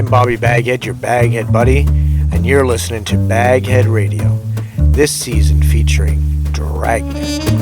I'm Bobby Baghead, your Baghead buddy, and you're listening to Baghead Radio. This season featuring Dragnet.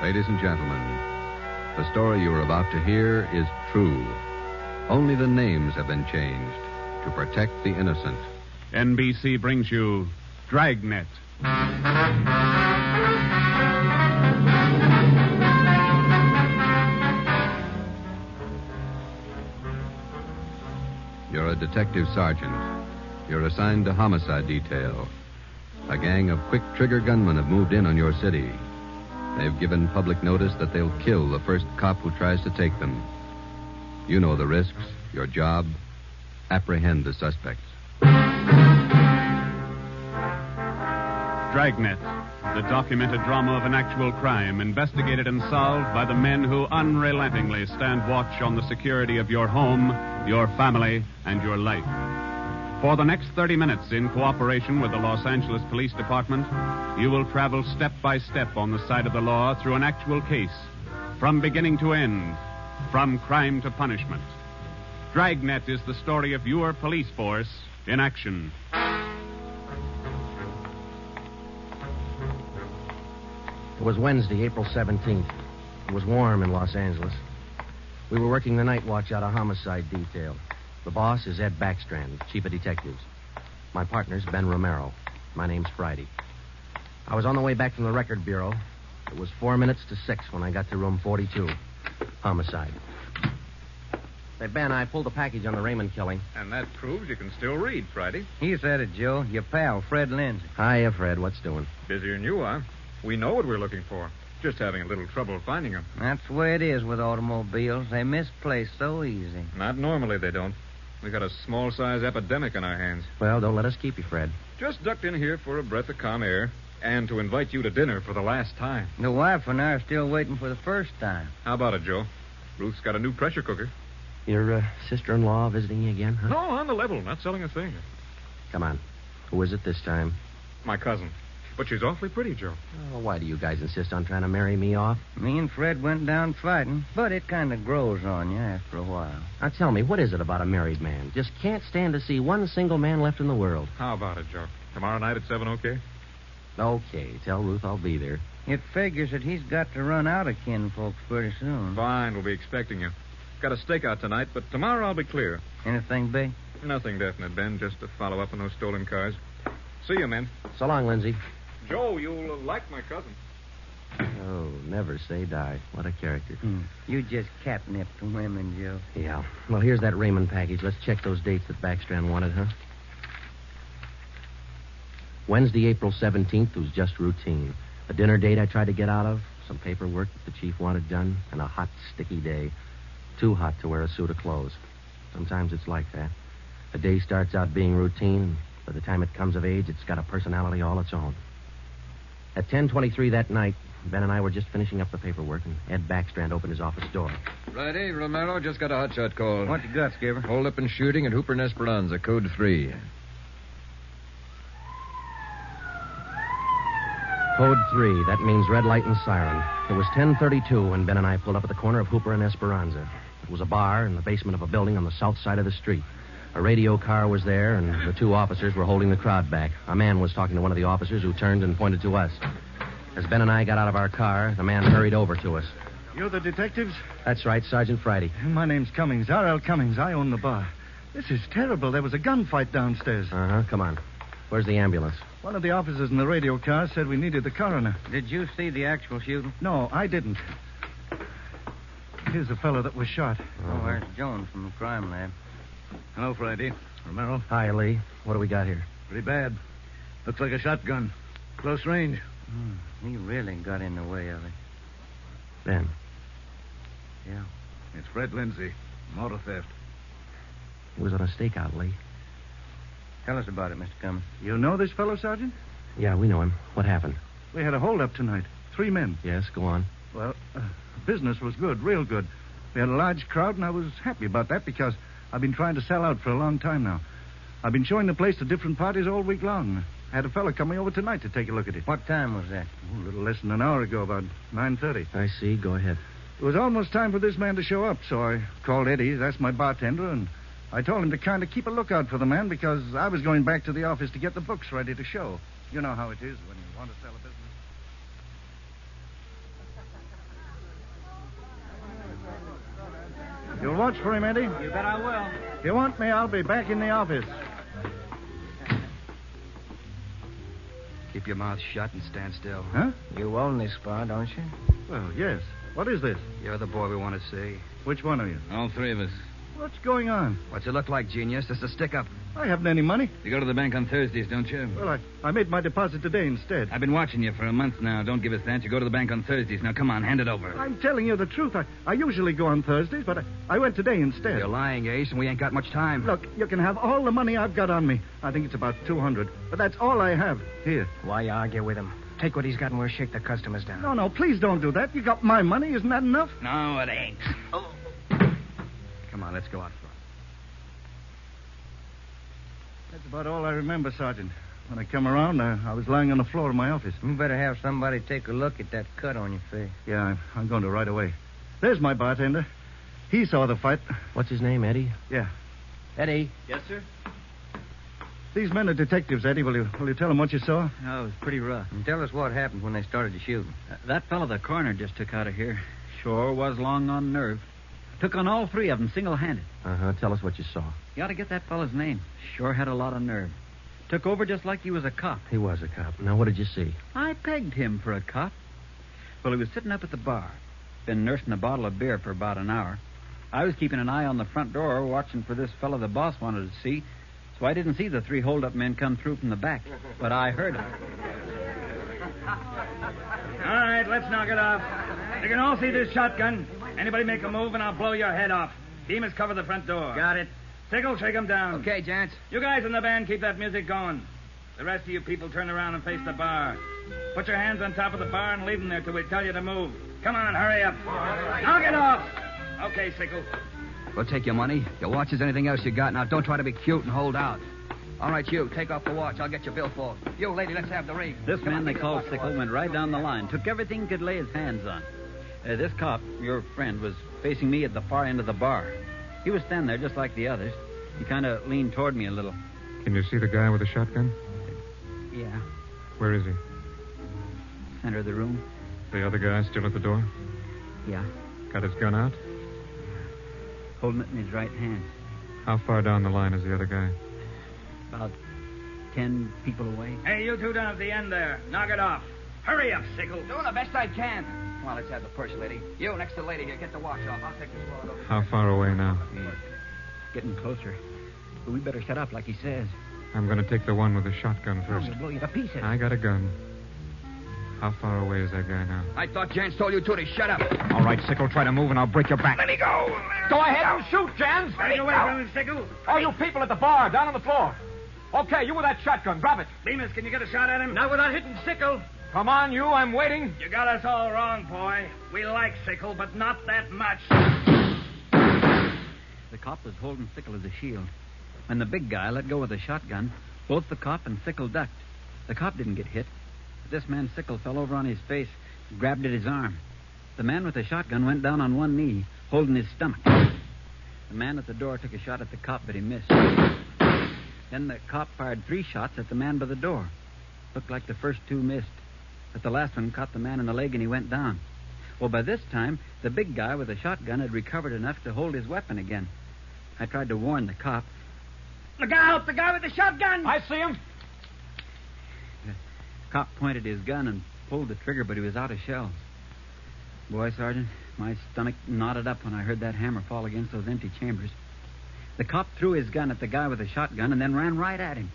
Ladies and gentlemen, the story you are about to hear is true. Only the names have been changed to protect the innocent. NBC brings you Dragnet. You're a detective sergeant. You're assigned to homicide detail. A gang of quick-trigger gunmen have moved in on your city. They've given public notice that they'll kill the first cop who tries to take them. You know the risks. Your job, apprehend the suspects. Dragnet, the documented drama of an actual crime investigated and solved by the men who unrelentingly stand watch on the security of your home, your family, and your life. For the next 30 minutes, in cooperation with the Los Angeles Police Department, you will travel step by step on the side of the law through an actual case, from beginning to end, from crime to punishment. Dragnet is the story of your police force in action. It was Wednesday, April 17th. It was warm in Los Angeles. We were working the night watch out of homicide detail. The boss is Ed Backstrand, chief of detectives. My partner's Ben Romero. My name's Friday. I was on the way back from the record bureau. It was 4 minutes to 6 when I got to room 42. Homicide. Say, Ben, I pulled a package on the Raymond killing. And that proves you can still read, Friday. He said it, Joe. Your pal, Fred Lindsay. Hiya, Fred. What's doing? Busier than you are. We know what we're looking for. Just having a little trouble finding them. That's the way it is with automobiles. They misplace so easy. Not normally, they don't. We got a small-size epidemic on our hands. Well, don't let us keep you, Fred. Just ducked in here for a breath of calm air and to invite you to dinner for the last time. The wife and I are still waiting for the first time. How about it, Joe? Ruth's got a new pressure cooker. Your sister-in-law visiting you again, huh? No, on the level. Not selling a thing. Come on. Who is it this time? My cousin. But she's awfully pretty, Joe. Oh, why do you guys insist on trying to marry me off? Me and Fred went down fighting, but it kind of grows on you after a while. Now, tell me, what is it about a married man? Just can't stand to see one single man left in the world. How about it, Joe? Tomorrow night at 7, okay? Okay, tell Ruth I'll be there. It figures that he's got to run out of kinfolks pretty soon. Fine, we'll be expecting you. Got a stakeout tonight, but tomorrow I'll be clear. Anything big? Nothing definite, Ben. Just to follow up on those stolen cars. See you, men. So long, Lindsay. Joe, you'll like my cousin. Oh, never say die. What a character. You just catnip the women, Joe. Yeah. Well, here's that Raymond package. Let's check those dates that Backstrand wanted, huh? Wednesday, April 17th was just routine. A dinner date I tried to get out of, some paperwork that the chief wanted done, and a hot, sticky day. Too hot to wear a suit of clothes. Sometimes it's like that. A day starts out being routine, and by the time it comes of age, it's got a personality all its own. At 10:23 that night, Ben and I were just finishing up the paperwork, and Ed Backstrand opened his office door. Friday, Romero, just got a hotshot call. What you got, Skipper? Hold up and shooting at Hooper and Esperanza, code 3. Code 3, that means red light and siren. It was 10:32 when Ben and I pulled up at the corner of Hooper and Esperanza. It was a bar in the basement of a building on the south side of the street. A radio car was there, and the two officers were holding the crowd back. A man was talking to one of the officers who turned and pointed to us. As Ben and I got out of our car, the man hurried over to us. You're the detectives? That's right, Sergeant Friday. My name's Cummings, R.L. Cummings. I own the bar. This is terrible. There was a gunfight downstairs. Uh-huh, come on. Where's the ambulance? One of the officers in the radio car said we needed the coroner. Did you see the actual shooting? No, I didn't. Here's the fellow that was shot. Oh, there's Jones from the crime lab. Hello, Friday. Romero. Hi, Lee. What do we got here? Pretty bad. Looks like a shotgun. Close range. He really got in the way of it. Ben. Yeah. It's Fred Lindsay. Motor theft. He was on a stakeout, Lee. Tell us about it, Mr. Cummins. You know this fellow, Sergeant? Yeah, we know him. What happened? We had a holdup tonight. 3 men. Yes, go on. Well, business was good, real good. We had a large crowd, and I was happy about that because I've been trying to sell out for a long time now. I've been showing the place to different parties all week long. I had a fellow coming over tonight to take a look at it. What time was that? A little less than an hour ago, about 9:30. I see. Go ahead. It was almost time for this man to show up, so I called Eddie, that's my bartender, and I told him to kind of keep a lookout for the man because I was going back to the office to get the books ready to show. You know how it is when you want to sell a business. You'll watch for him, Eddie? You bet I will. If you want me, I'll be back in the office. Keep your mouth shut and stand still. Huh? You own this bar, don't you? Well, yes. What is this? You're the boy we want to see. Which one are you? All 3 of us. What's going on? What's it look like, genius? Just a stick-up. I haven't any money. You go to the bank on Thursdays, don't you? Well, I made my deposit today instead. I've been watching you for a month now. Don't give us that. You go to the bank on Thursdays. Now, come on, hand it over. I'm telling you the truth. I usually go on Thursdays, but I went today instead. You're lying, Ace, and we ain't got much time. Look, you can have all the money I've got on me. I think it's about 200. But that's all I have. Here. Why you argue with him? Take what he's got and we'll shake the customers down. No, please don't do that. You got my money. Isn't that enough? No, it ain't. Oh. Come on, let's go out front. That's about all I remember, Sergeant. When I come around, I was lying on the floor of my office. You better have somebody take a look at that cut on your face. Yeah, I'm going to right away. There's my bartender. He saw the fight. What's his name, Eddie? Yeah. Eddie. Yes, sir? These men are detectives, Eddie. Will you tell them what you saw? Oh, it was pretty rough. And tell us what happened when they started to shoot. That fellow the coroner just took out of here sure was long on nerve. Took on all 3 of them single-handed. Uh-huh. Tell us what you saw. You ought to get that fellow's name. Sure had a lot of nerve. Took over just like he was a cop. He was a cop. Now, what did you see? I pegged him for a cop. Well, he was sitting up at the bar. Been nursing a bottle of beer for about an hour. I was keeping an eye on the front door, watching for this fellow the boss wanted to see. So I didn't see the 3 hold-up men come through from the back. But I heard them. All right, let's knock it off. You can all see this shotgun. Anybody make a move and I'll blow your head off. Demas, cover the front door. Got it. Sickle, shake him down. Okay, gents. You guys in the band, keep that music going. The rest of you people turn around and face the bar. Put your hands on top of the bar and leave them there till we tell you to move. Come on, hurry up. Knock it off. Okay, Sickle. We'll take your money, your watches, anything else you got. Now, don't try to be cute and hold out. All right, you, take off the watch. I'll get your billfold. You, lady, let's have the ring. This man they called Sickle went right down the line. Took everything he could lay his hands on. This cop, your friend, was facing me at the far end of the bar. He was standing there just like the others. He kind of leaned toward me a little. Can you see the guy with the shotgun? Yeah. Where is he? Center of the room. The other guy still at the door? Yeah. Got his gun out? Holding it in his right hand. How far down the line is the other guy? About 10 people away. Hey, you 2 down at the end there. Knock it off. Hurry up, Sickle. Doing the best I can. Come on, let's have the purse, lady. You, next to the lady here, get the watch off. I'll take this wallet over. How far away now? He's getting closer. But we better shut up like he says. I'm going to take the one with the shotgun first. He'll blow you to pieces. I got a gun. How far away is that guy now? I thought Jans told you to shut up. All right, Sickle, try to move and I'll break your back. Let me go. Go ahead and shoot, Jans. Stay away from him, Sickle. All you people at the bar, down on the floor. Okay, you with that shotgun, grab it. Demas, can you get a shot at him? Not without hitting Sickle. Come on, you, I'm waiting. You got us all wrong, boy. We like Sickle, but not that much. The cop was holding Sickle as a shield. When the big guy let go of the shotgun, both the cop and Sickle ducked. The cop didn't get hit. But this man Sickle fell over on his face, grabbed at his arm. The man with the shotgun went down on one knee, holding his stomach. The man at the door took a shot at the cop, but he missed. Then the cop fired 3 shots at the man by the door. Looked like the first 2 missed. But the last one caught the man in the leg and he went down. Well, by this time, the big guy with the shotgun had recovered enough to hold his weapon again. I tried to warn the cop. Look out! The guy with the shotgun! I see him. The cop pointed his gun and pulled the trigger, but he was out of shells. Boy, Sergeant, my stomach knotted up when I heard that hammer fall against those empty chambers. The cop threw his gun at the guy with the shotgun and then ran right at him.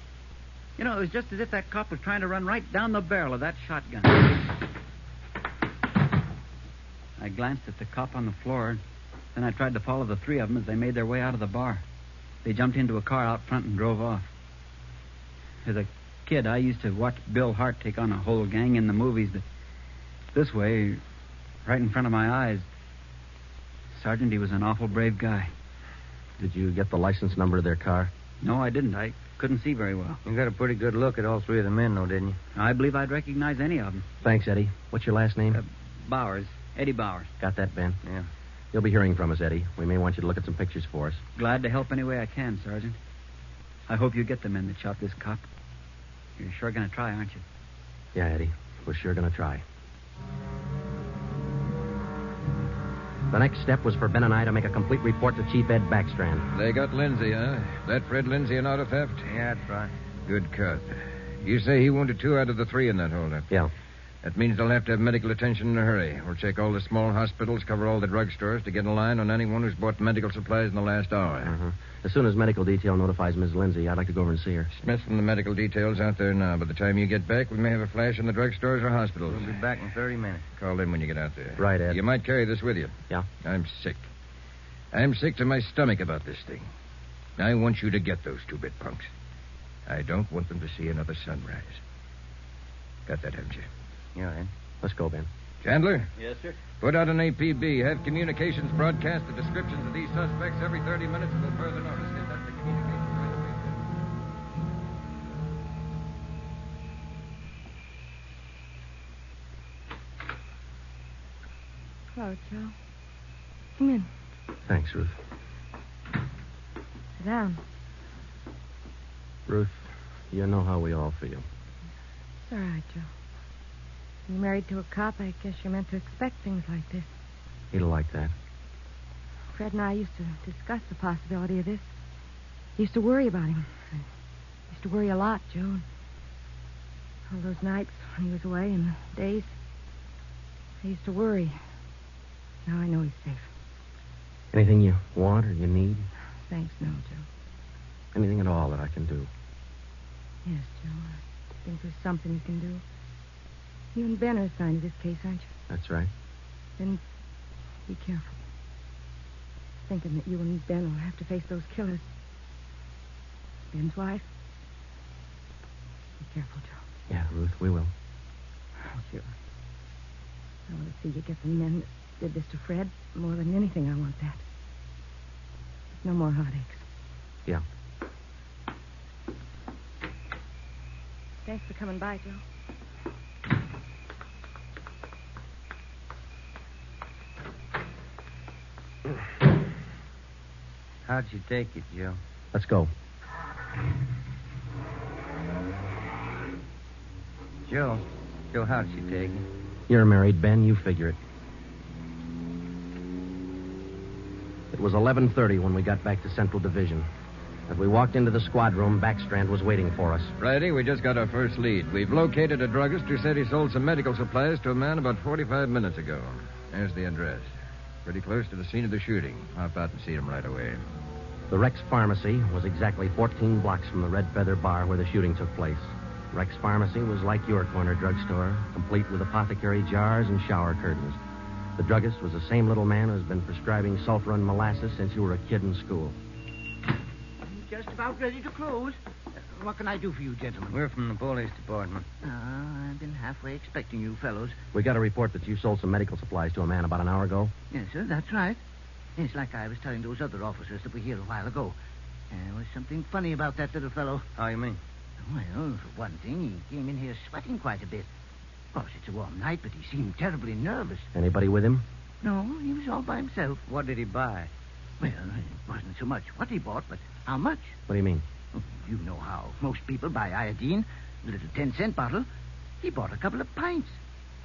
You know, it was just as if that cop was trying to run right down the barrel of that shotgun. I glanced at the cop on the floor, then I tried to follow the 3 of them as they made their way out of the bar. They jumped into a car out front and drove off. As a kid, I used to watch Bill Hart take on a whole gang in the movies, but this way, right in front of my eyes, Sergeant, he was an awful brave guy. Did you get the license number of their car? No, I didn't. I couldn't see very well. You got a pretty good look at all three of the men, though, didn't you? I believe I'd recognize any of them. Thanks, Eddie. What's your last name? Bowers. Eddie Bowers. Got that, Ben? Yeah. You'll be hearing from us, Eddie. We may want you to look at some pictures for us. Glad to help any way I can, Sergeant. I hope you get the men that shot this cop. You're sure going to try, aren't you? Yeah, Eddie. We're sure going to try. The next step was for Ben and I to make a complete report to Chief Ed Backstrand. They got Lindsay, huh? That Fred Lindsay in auto theft? Yeah, that's right. Good cut. You say he wounded 2 out of the 3 in that holdup? Yeah. That means they'll have to have medical attention in a hurry. We'll check all the small hospitals, cover all the drugstores to get a line on anyone who's bought medical supplies in the last hour. Uh-huh. As soon as medical detail notifies Miss Lindsay, I'd like to go over and see her. Smith from the medical detail's out there now. By the time you get back, we may have a flash in the drugstores or hospitals. We'll be back in 30 minutes. Call in when you get out there. Right, Ed. You might carry this with you. Yeah? I'm sick. I'm sick to my stomach about this thing. I want you to get those 2 bit punks. I don't want them to see another sunrise. Got that, haven't you? Yeah, Ed. Let's go, Ben. Chandler? Yes, sir. Put out an APB. Have communications broadcast the descriptions of these suspects every 30 minutes until further notice. Get that to communications right away. Hello, Joe. Come in. Thanks, Ruth. Sit down. Ruth, you know how we all feel. It's all right, Joe. You're married to a cop, I guess you're meant to expect things like this. He'll like that. Fred and I used to discuss the possibility of this. I used to worry about him. I used to worry a lot, Joe. All those nights when he was away and the days, I used to worry. Now I know he's safe. Anything you want or you need? Thanks, no, Joe. Anything at all that I can do? Yes, Joe. I think there's something you can do. You and Ben are assigned to this case, aren't you? That's right. Then be careful. Thinking that you and Ben will have to face those killers. Ben's wife. Be careful, Joe. Yeah, Ruth, we will. Oh, sure. I want to see you get the men that did this to Fred. More than anything, I want that. No more heartaches. Yeah. Thanks for coming by, Joe. How'd you take it, Joe? Let's go. Joe, how'd she take it? You're married, Ben. You figure it. It was 11:30 when we got back to Central Division. As we walked into the squad room, Backstrand was waiting for us. Friday, we just got our first lead. We've located a druggist who said he sold some medical supplies to a man about 45 minutes ago. There's the address. Pretty close to the scene of the shooting. Hop out and see him right away. The Rex Pharmacy was exactly 14 blocks from the Red Feather Bar where the shooting took place. Rex Pharmacy was like your corner drugstore, complete with apothecary jars and shower curtains. The druggist was the same little man who's been prescribing sulfur and molasses since you were a kid in school. I'm just about ready to close. What can I do for you, gentlemen? We're from the police department. I've been halfway expecting you fellows. We got a report that you sold some medical supplies to a man about an hour ago. Yes, sir, that's right. It's like I was telling those other officers that were here a while ago. There was something funny about that little fellow. How you mean? Well, for one thing, he came in here sweating quite a bit. Of course, it's a warm night, but he seemed terribly nervous. Anybody with him? No, he was all by himself. What did he buy? Well, it wasn't so much what he bought, but how much. What do you mean? You know how most people buy iodine, a little 10-cent bottle. He bought a couple of pints.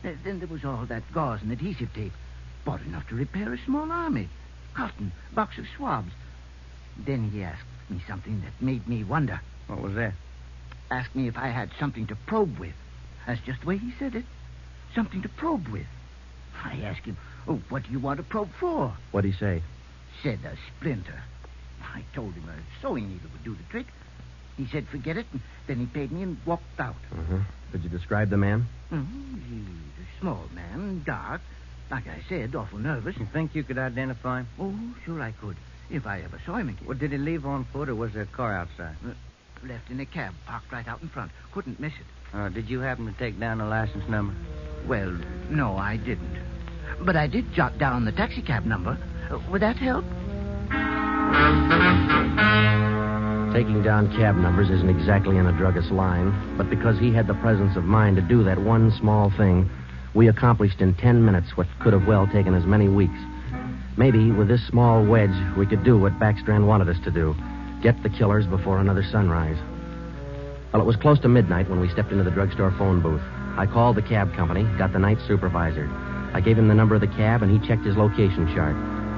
Then there was all that gauze and adhesive tape. Bought enough to repair a small army. Cotton, box of swabs. Then he asked me something that made me wonder. What was that? Asked me if I had something to probe with. That's just the way he said it. Something to probe with. I asked him, what do you want to probe for? What'd he say? Said a splinter. I told him a sewing needle would do the trick. He said, forget it, and then he paid me and walked out. Uh-huh. Could you describe the man? He's a small man, dark. Like I said, awful nervous. You think you could identify him? Oh, sure I could, if I ever saw him again. Well, did he leave on foot, or was there a car outside? Left in a cab, parked right out in front. Couldn't miss it. Did you happen to take down the license number? Well, no, I didn't. But I did jot down the taxicab number. Would that help? Taking down cab numbers isn't exactly in a druggist's line, but because he had the presence of mind to do that one small thing, we accomplished in 10 minutes what could have well taken as many weeks. Maybe with this small wedge, we could do what Backstrand wanted us to do. Get the killers before another sunrise. Well, it was close to midnight when we stepped into the drugstore phone booth. I called the cab company, got the night supervisor. I gave him the number of the cab, and he checked his location chart.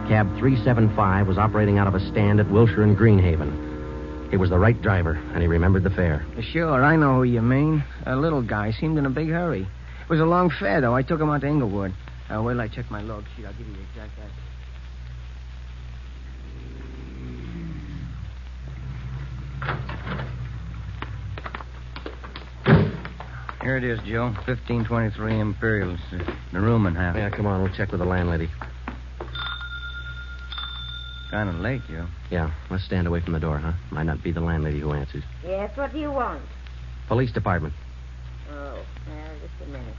Cab 375 was operating out of a stand at Wilshire and Greenhaven. He was the right driver, and he remembered the fare. Sure, I know who you mean. A little guy seemed in a big hurry. It was a long fare, though. I took him out to Inglewood. Wait till I check my log sheet. I'll give you the exact address. Here it is, Joe. 1523 Imperial. It's the rooming house. Yeah, come on. We'll check with the landlady. Kind of late, Joe. Yeah, let's stand away from the door, huh? Might not be the landlady who answers. Yes, what do you want? Police department. Oh, now, just a minute.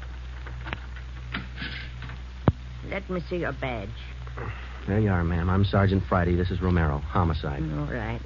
Let me see your badge. There you are, ma'am. I'm Sergeant Friday. This is Romero. Homicide. All right.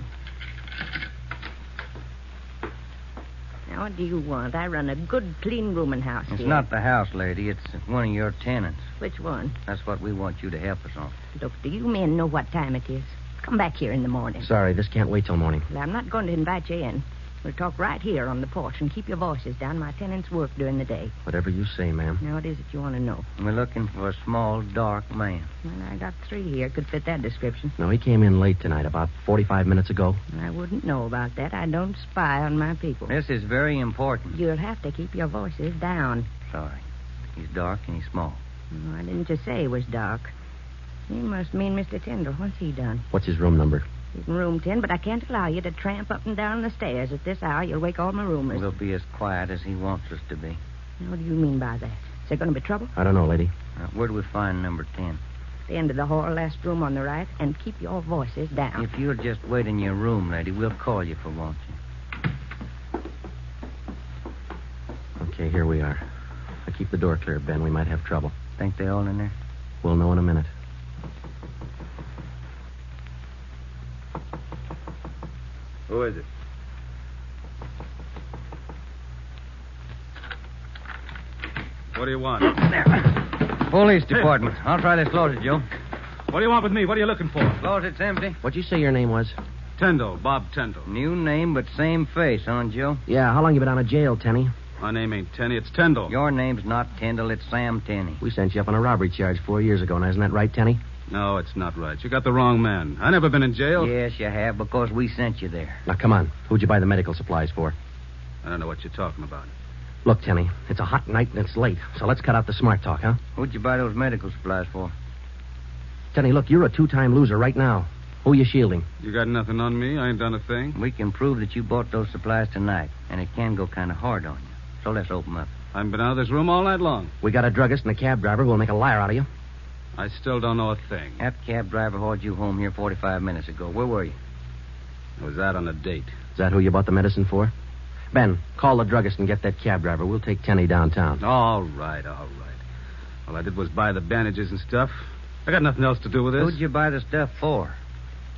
Now, what do you want? I run a good, clean rooming house It's here. not the house, lady. It's one of your tenants. Which one? That's what we want you to help us on. Look, do you men know what time it is? Come back here in the morning. Sorry, this can't wait till morning. Well, I'm not going to invite you in. We'll talk right here on the porch and keep your voices down. My tenants work during the day. Whatever you say, ma'am. Now, what is it you want to know? We're looking for a small, dark man. Well, I got 3 here. Could fit that description. No, he came in late tonight, about 45 minutes ago. I wouldn't know about that. I don't spy on my people. This is very important. You'll have to keep your voices down. Sorry. He's dark and he's small. Why didn't you say he was dark? You must mean Mr. Tyndall. What's he done? What's his room number? He's in room 10, but I can't allow you to tramp up and down the stairs at this hour. You'll wake all my roomers. We'll be as quiet as he wants us to be. Now, what do you mean by that? Is there going to be trouble? I don't know, lady. Where do we find number 10? The end of the hall, last room on the right, and keep your voices down. If you'll just wait in your room, lady, we'll call you if we want you. Okay, here we are. Now keep the door clear, Ben. We might have trouble. Think they all in there? We'll know in a minute. Who is it? What do you want? Police department. I'll try this closet, Joe. What do you want with me? What are you looking for? Closet's empty. What'd you say your name was? Tyndall, Bob Tyndall. New name, but same face, huh, Joe? Yeah, how long you been out of jail, Tenny? My name ain't Tenney, it's Tyndall. Your name's not Tyndall, it's Sam Tenney. We sent you up on a robbery charge 4 years ago. Now, isn't that right, Tenny? No, it's not right. You got the wrong man. I never been in jail. Yes, you have, because we sent you there. Now, come on. Who'd you buy the medical supplies for? I don't know what you're talking about. Look, Tenny, it's a hot night and it's late, so let's cut out the smart talk, huh? Who'd you buy those medical supplies for? Tenny, look, you're a 2-time loser right now. Who are you shielding? You got nothing on me. I ain't done a thing. We can prove that you bought those supplies tonight, and it can go kind of hard on you. So let's open up. I haven't been out of this room all night long. We got a druggist and a cab driver who will make a liar out of you. I still don't know a thing. That cab driver hauled you home here 45 minutes ago. Where were you? I was out on a date. Is that who you bought the medicine for? Ben, call the druggist and get that cab driver. We'll take Tenny downtown. All right. All I did was buy the bandages and stuff. I got nothing else to do with this. Who'd you buy the stuff for?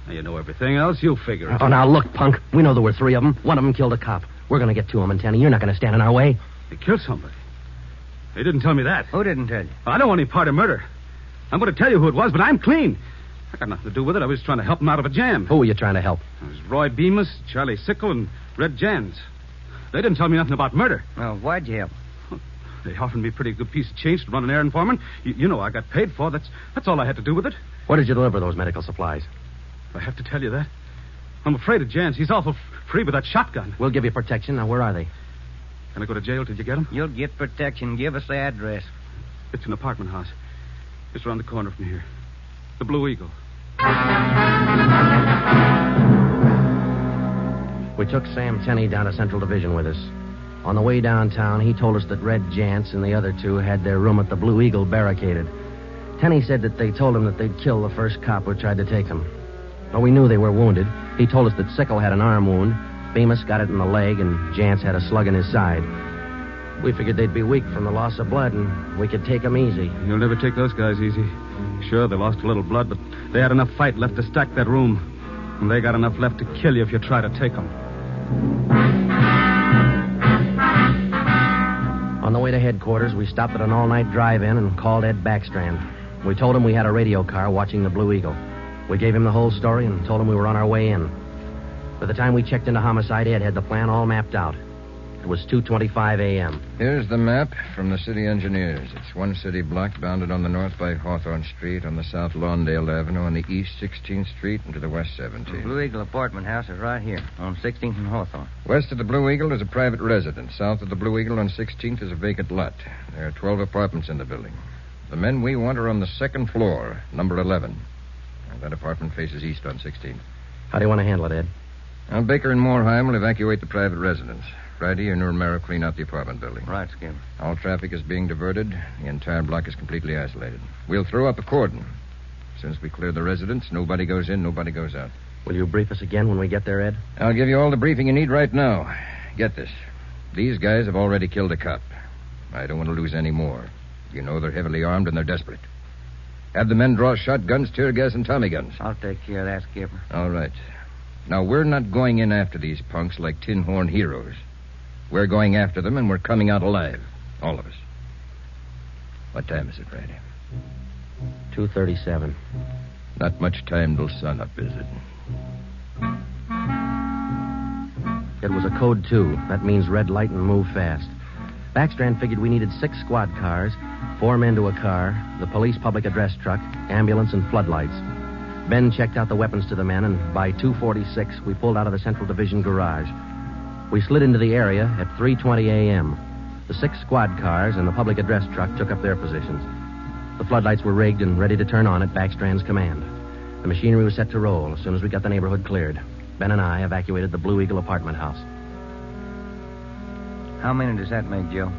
Now, you know everything else. You figure it. Oh, now, look, punk. We know there were 3 of them. One of them killed a cop. We're going to get to him, and Tenny, you're not going to stand in our way. He killed somebody. He didn't tell me that. Who didn't tell you? I don't want any part of murder. I'm going to tell you who it was, but I'm clean. I got nothing to do with it. I was trying to help him out of a jam. Who were you trying to help? It was Roy Bemis, Charlie Sickle, and Red Jans. They didn't tell me nothing about murder. Well, why'd you help? They offered me a pretty good piece of change to run an errand for them. You know I got paid for. That's all I had to do with it. Where did you deliver those medical supplies? I have to tell you that. I'm afraid of Jans. He's awful free with that shotgun. We'll give you protection. Now, where are they? Can I go to jail till you get them? You'll get protection. Give us the address. It's an apartment house. Just around the corner from here. The Blue Eagle. We took Sam Tenney down to Central Division with us. On the way downtown, he told us that Red Jantz and the other 2 had their room at the Blue Eagle barricaded. Tenney said that they told him that they'd kill the first cop who tried to take them. Well, we knew they were wounded. He told us that Sickle had an arm wound, Bemis got it in the leg, and Jance had a slug in his side. We figured they'd be weak from the loss of blood, and we could take them easy. You'll never take those guys easy. Sure, they lost a little blood, but they had enough fight left to stack that room. And they got enough left to kill you if you try to take them. On the way to headquarters, we stopped at an all-night drive-in and called Ed Backstrand. We told him we had a radio car watching the Blue Eagle. We gave him the whole story and told him we were on our way in. By the time we checked into homicide, Ed had the plan all mapped out. It was 2:25 a.m. Here's the map from the city engineers. It's one city block bounded on the north by Hawthorne Street, on the south Lawndale Avenue, on the east 16th Street, and to the west 17th. The Blue Eagle apartment house is right here, on 16th and Hawthorne. West of the Blue Eagle is a private residence. South of the Blue Eagle on 16th is a vacant lot. There are 12 apartments in the building. The men we want are on the second floor, number 11. That apartment faces east on 16th. How do you want to handle it, Ed? Now, Baker and Moorheim will evacuate the private residence. Friday, and Romero clean out the apartment building. Right, Skipper. All traffic is being diverted. The entire block is completely isolated. We'll throw up a cordon. As soon as we clear the residence, nobody goes in, nobody goes out. Will you brief us again when we get there, Ed? I'll give you all the briefing you need right now. Get this. These guys have already killed a cop. I don't want to lose any more. You know they're heavily armed and they're desperate. Have the men draw shotguns, tear gas, and Tommy guns. I'll take care of that, Skipper. All right. Now, we're not going in after these punks like tin horn heroes. We're going after them, and we're coming out alive. All of us. What time is it, Friday? 2:37. Not much time till sunup, is it? It was a code 2. That means red light and move fast. Backstrand figured we needed 6 squad cars, 4 men to a car, the police public address truck, ambulance, and floodlights. Ben checked out the weapons to the men, and by 2:46, we pulled out of the Central Division garage. We slid into the area at 3:20 a.m. The 6 squad cars and the public address truck took up their positions. The floodlights were rigged and ready to turn on at Backstrand's command. The machinery was set to roll as soon as we got the neighborhood cleared. Ben and I evacuated the Blue Eagle apartment house. How many does that make, Joe?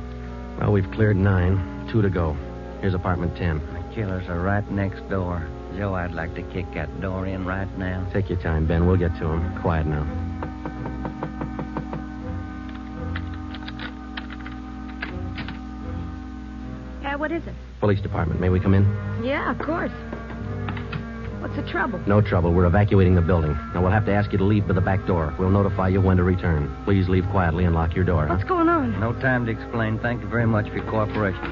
Well, we've cleared 9. 2 to go. Here's apartment 10. The killers are right next door. Joe, I'd like to kick that door in right now. Take your time, Ben. We'll get to him. Quiet now. What is it? Police department. May we come in? Yeah, of course. What's the trouble? No trouble. We're evacuating the building. Now, we'll have to ask you to leave by the back door. We'll notify you when to return. Please leave quietly and lock your door. What's going on? No time to explain. Thank you very much for your cooperation.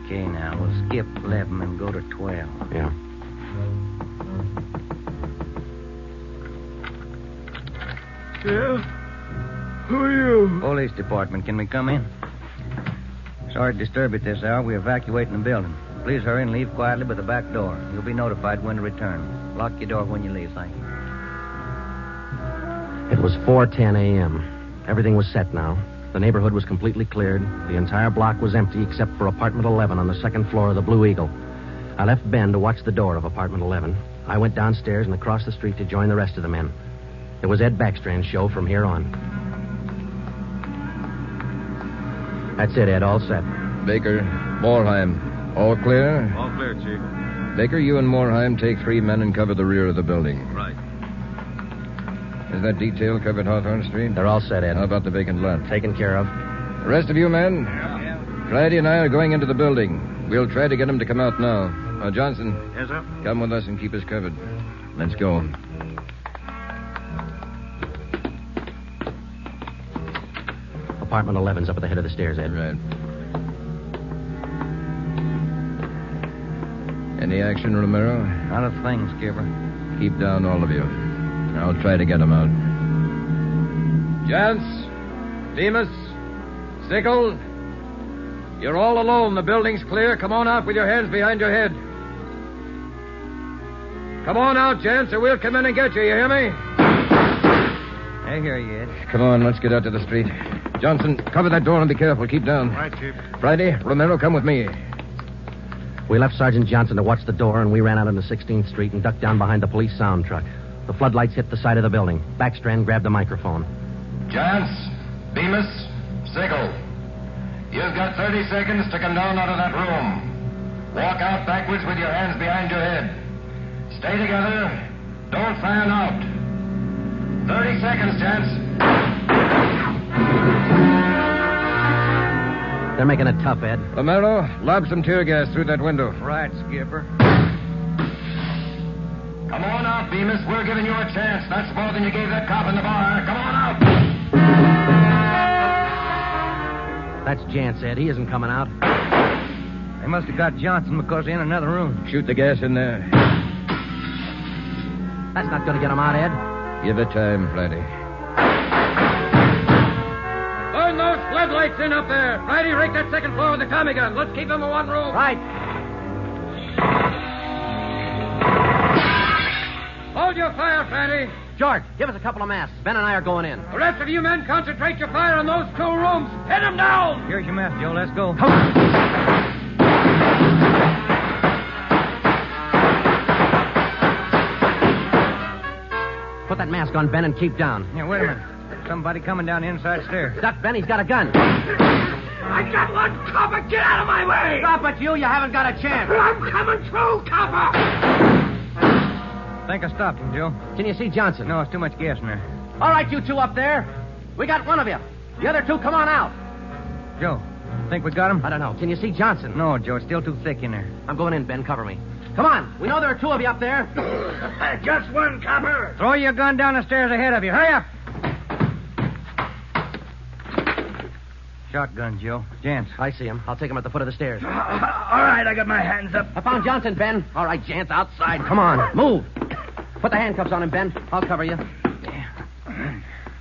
Okay, now, we'll skip 11 and go to 12. Yeah. Yeah? Who are you? Police department. Can we come in? Sorry to disturb you at this hour. We're evacuating the building. Please hurry and leave quietly by the back door. You'll be notified when to return. Lock your door when you leave, thank you. It was 4:10 a.m. Everything was set now. The neighborhood was completely cleared. The entire block was empty except for apartment 11 on the second floor of the Blue Eagle. I left Ben to watch the door of apartment 11. I went downstairs and across the street to join the rest of the men. It was Ed Backstrand's show from here on. That's it, Ed. All set. Baker, Moorheim, all clear? All clear, Chief. Baker, you and Moorheim take 3 men and cover the rear of the building. Right. Is that detail covered Hawthorne Street? They're all set, Ed. How about the vacant lot? Taken care of. The rest of you men? Yeah. Friday and I are going into the building. We'll try to get him to come out now. Johnson. Yes, sir? Come with us and keep us covered. Let's go. Apartment 11's up at the head of the stairs, Ed. Right. Any action, Romero? Not a thing, Skipper. Keep down, all of you. I'll try to get him out. Jance, Demas, Sickle, you're all alone. The building's clear. Come on out with your hands behind your head. Come on out, Jance, or we'll come in and get you. You hear me? I hear you, Ed. Come on, let's get out to the street. Johnson, cover that door and be careful. Keep down. Right, Chief. Friday, Romero, come with me. We left Sergeant Johnson to watch the door, and we ran out into 16th Street and ducked down behind the police sound truck. The floodlights hit the side of the building. Backstrand grabbed the microphone. Jance, Bemis, Sickle. You've got 30 seconds to come down out of that room. Walk out backwards with your hands behind your head. Stay together. Don't fan out. 30 seconds, gents. They're making it tough, Ed. Romero, lob some tear gas through that window. Right, Skipper. Come on out, Bemis. We're giving you a chance. That's more than you gave that cop in the bar. Come on out. That's Jance, Ed. He isn't coming out. They must have got Johnson because they're in another room. Shoot the gas in there. That's not going to get him out, Ed. Give it time, Flatty. Burn those floodlights in up there. Friday, rake that second floor with the Tommy gun. Let's keep them in one room. Right. Hold your fire, Friday. George, give us a couple of masks. Ben and I are going in. The rest of you men concentrate your fire on those 2 rooms. Pin them down. Here's your mask, Joe. Let's go. Put that mask on, Ben, and keep down. Yeah, wait a minute. Somebody coming down the inside stairs. Duck, Ben. He's got a gun. I got one, copper. Get out of my way. Stop it, you. You haven't got a chance. I'm coming through, copper. I think I stopped him, Joe. Can you see Johnson? No, it's too much gas in there. All right, you two up there. We got one of you. The other 2, come on out. Joe, think we got him? I don't know. Can you see Johnson? No, Joe. It's still too thick in there. I'm going in, Ben. Cover me. Come on. We know there are 2 of you up there. Just one, copper. Throw your gun down the stairs ahead of you. Hurry up. Shotgun, Joe. Jance. I see him. I'll take him at the foot of the stairs. All right, I got my hands up. I found Johnson, Ben. All right, Jance, outside. Come on. Move. Put the handcuffs on him, Ben. I'll cover you.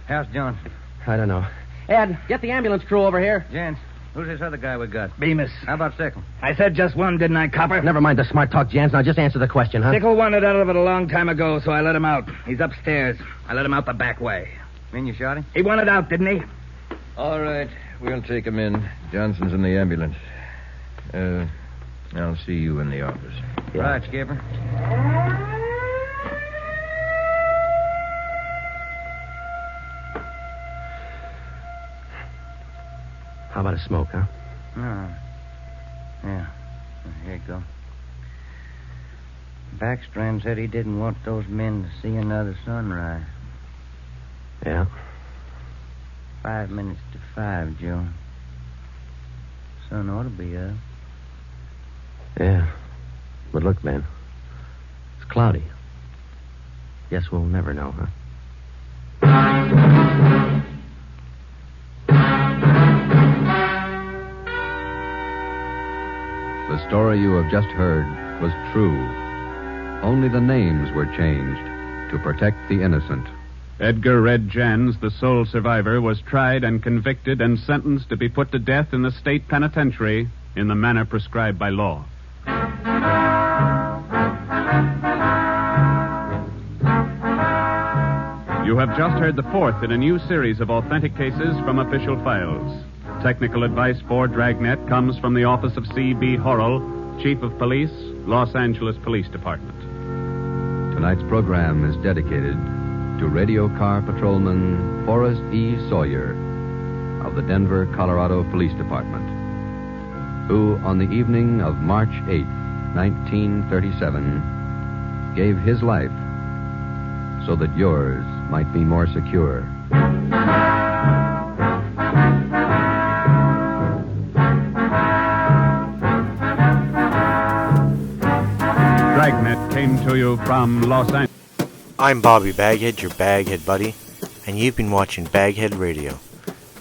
How's Johnson? I don't know. Ed, get the ambulance crew over here. Jance, who's this other guy we got? Bemis. How about Sickle? I said just one, didn't I, copper? Never mind the smart talk, Jance. Now just answer the question, huh? Sickle wanted out of it a long time ago, so I let him out. He's upstairs. I let him out the back way. Mean you shot him? He wanted out, didn't he? All right. We'll take him in. Johnson's in the ambulance. I'll see you in the office. Yeah. Right, Skipper. How about a smoke, huh? Yeah. Here you go. Backstrand said he didn't want those men to see another sunrise. Yeah. 5 minutes to 5, Joe. Sun ought to be up. Yeah. But look, Ben. It's cloudy. Guess we'll never know, huh? The story you have just heard was true. Only the names were changed to protect the innocent. Edgar Red Jans, the sole survivor, was tried and convicted and sentenced to be put to death in the state penitentiary in the manner prescribed by law. You have just heard the 4th in a new series of authentic cases from official files. Technical advice for Dragnet comes from the office of C.B. Horrell, Chief of Police, Los Angeles Police Department. Tonight's program is dedicated to Radio Car Patrolman Forrest E. Sawyer of the Denver, Colorado Police Department, who, on the evening of March 8, 1937, gave his life so that yours might be more secure. Dragnet came to you from Los Angeles. I'm Bobby Baghead, your Baghead buddy, and you've been watching Baghead Radio.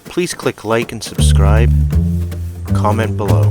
Please click like and subscribe. Comment below.